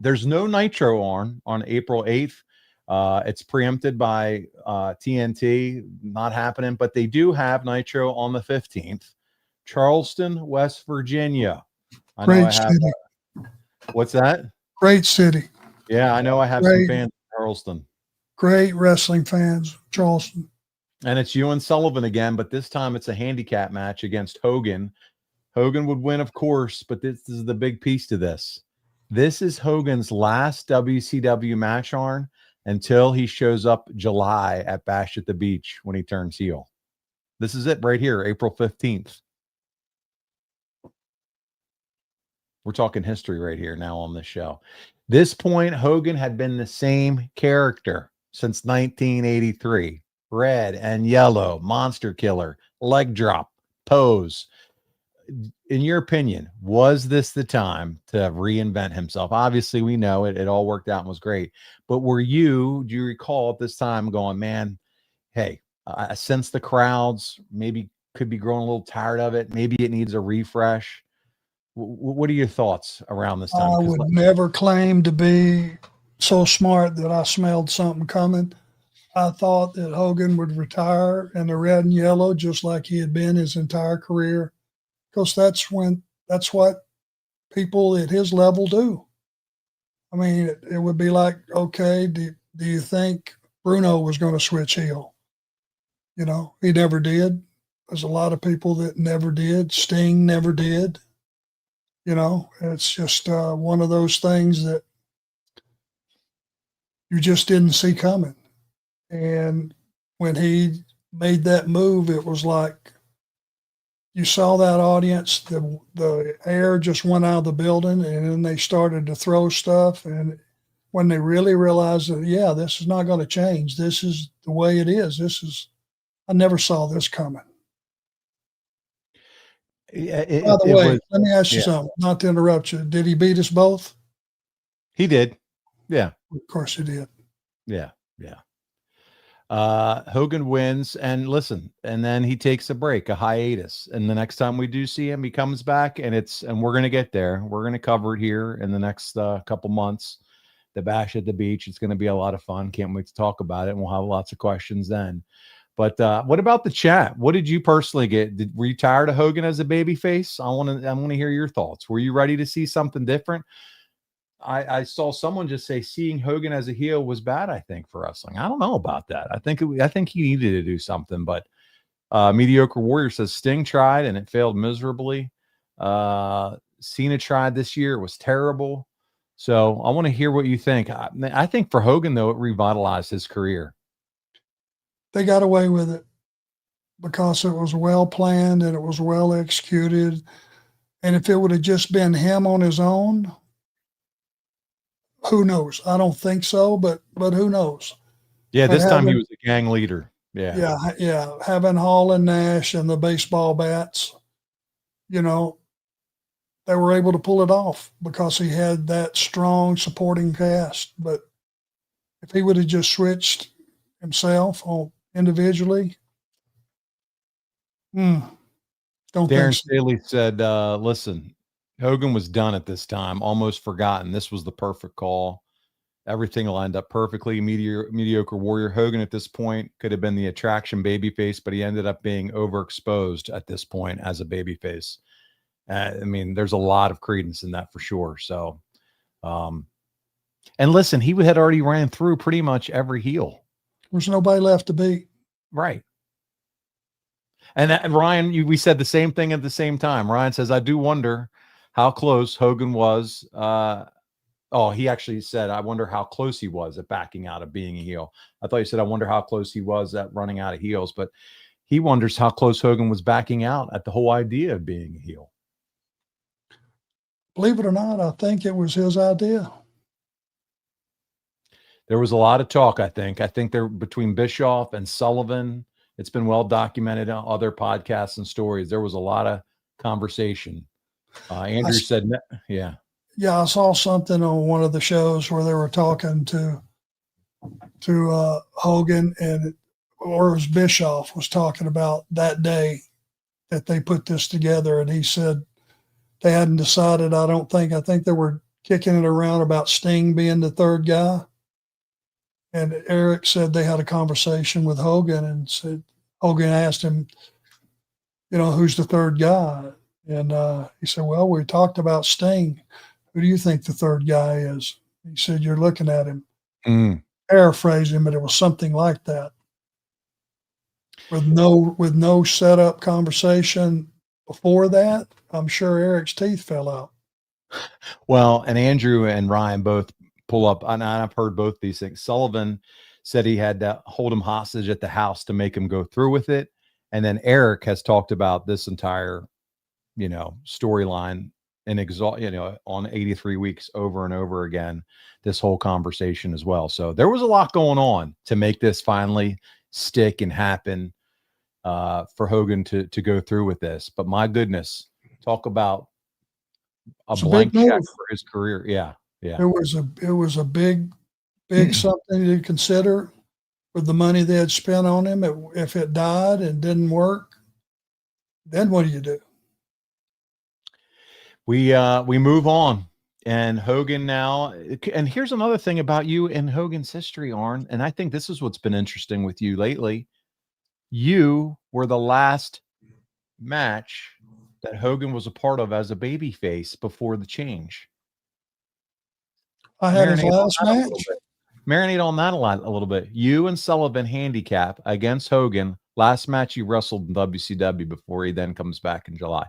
There's no Nitro on April 8th. It's preempted by TNT, not happening, but they do have Nitro on the 15th. Charleston, West Virginia. Great city. What's that? Great city. Yeah, I know I have some fans in Charleston. Great wrestling fans, Charleston. And it's you and Sullivan again, but this time it's a handicap match against Hogan. Hogan would win, of course, but this is the big piece to this. This is Hogan's last WCW match, Arn, until he shows up July at Bash at the Beach when he turns heel. This is it right here, April 15th. We're talking history right here now on this show. This point, Hogan had been the same character since 1983. Red and yellow, monster killer, leg drop, pose. In your opinion, was this the time to reinvent himself? Obviously, we know it all worked out and was great. But do you recall at this time going, man, hey, I sense the crowds maybe could be growing a little tired of it. Maybe it needs a refresh. What are your thoughts around this time? I would never claim to be so smart that I smelled something coming. I thought that Hogan would retire in the red and yellow just like he had been his entire career. Because that's what people at his level do. I mean, it would be like, okay, do you think Bruno was going to switch heel? You know, he never did. There's a lot of people that never did. Sting never did. You know, it's just one of those things that you just didn't see coming. And when he made that move, it was like, you saw that audience, the air just went out of the building, and then they started to throw stuff. And when they really realized that, yeah, this is not going to change. This is the way it is. I never saw this coming. By the way, let me ask you something, not to interrupt you. Did he beat us both? He did. Yeah. Of course he did. Yeah. Yeah. Hogan wins, and listen, and then he takes a break, a hiatus. And the next time we do see him, he comes back, and we're going to get there. We're going to cover it here in the next couple months. The Bash at the Beach. It's going to be a lot of fun. Can't wait to talk about it. And we'll have lots of questions then. But what about the chat? What did you personally get? Were you tired of Hogan as a babyface? I want to hear your thoughts. Were you ready to see something different? I saw someone just say seeing Hogan as a heel was bad, I think, for wrestling. I don't know about that. I think he needed to do something, but Mediocre Warrior says Sting tried and it failed miserably. Cena tried this year. It was terrible. So I want to hear what you think. I think for Hogan, though, it revitalized his career. They got away with it because it was well planned and it was well executed. And if it would have just been him on his own, who knows? I don't think so, but who knows? Yeah, this time he was a gang leader. Yeah. Having Hall and Nash and the baseball bats, you know, they were able to pull it off because he had that strong supporting cast. But if he would have just switched himself individually, don't Darren think so. Staley said, listen, Hogan was done at this time, almost forgotten. This was the perfect call. Everything lined up perfectly. Mediocre Warrior. Hogan at this point could have been the attraction babyface, but he ended up being overexposed at this point as a babyface. I mean, there's a lot of credence in that for sure. So, and listen, he had already ran through pretty much every heel. There's nobody left to beat. Right. And Ryan, we said the same thing at the same time. Ryan says, I do wonder how close Hogan was. He actually said, I wonder how close he was at backing out of being a heel. I thought you said, I wonder how close he was at running out of heels, but he wonders how close Hogan was backing out at the whole idea of being a heel. Believe it or not, I think it was his idea. There was a lot of talk, I think. I think there between Bischoff and Sullivan, it's been well documented on other podcasts and stories. There was a lot of conversation. Andrew said, yeah. Yeah, I saw something on one of the shows where they were talking to Hogan, or it was Bischoff was talking about that day that they put this together, and he said they hadn't decided. I think there were kicking it around about Sting being the third guy. And Eric said they had a conversation with Hogan, and said Hogan asked him, who's the third guy? And he said, well, we talked about Sting. Who do you think the third guy is? He said, you're looking at him. Paraphrasing, but it was something like that. With no setup conversation before that, I'm sure Eric's teeth fell out. Well, and Andrew and Ryan both pull up, and I've heard both these things. Sullivan said he had to hold him hostage at the house to make him go through with it. And then Eric has talked about this entire, storyline and on 83 weeks over and over again, this whole conversation as well. So there was a lot going on to make this finally stick and happen for Hogan to go through with this. But my goodness, talk about a blank check for his career. Yeah. It was a big something to consider with the money they had spent on him. If it died and didn't work, then what do you do? We move on, and Hogan now. And here's another thing about you in Hogan's history, Arn. And I think this is what's been interesting with you lately. You were the last match that Hogan was a part of as a babyface before the change. I had his last match. Marinate on that a little bit. You and Sullivan handicap against Hogan. Last match you wrestled in WCW before he then comes back in July.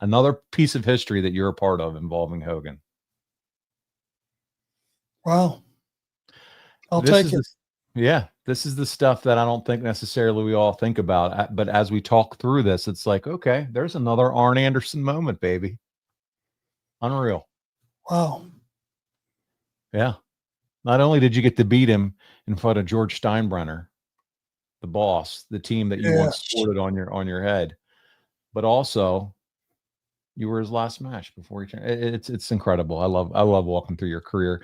Another piece of history that you're a part of involving Hogan. Wow. I'll take it. This is the stuff that I don't think necessarily we all think about. But as we talk through this, it's like, okay, there's another Arn Anderson moment, baby. Unreal. Wow. Yeah. Not only did you get to beat him in front of George Steinbrenner, the boss, the team that you once sported on your head, but also you were his last match before he turned. It's incredible. I love walking through your career.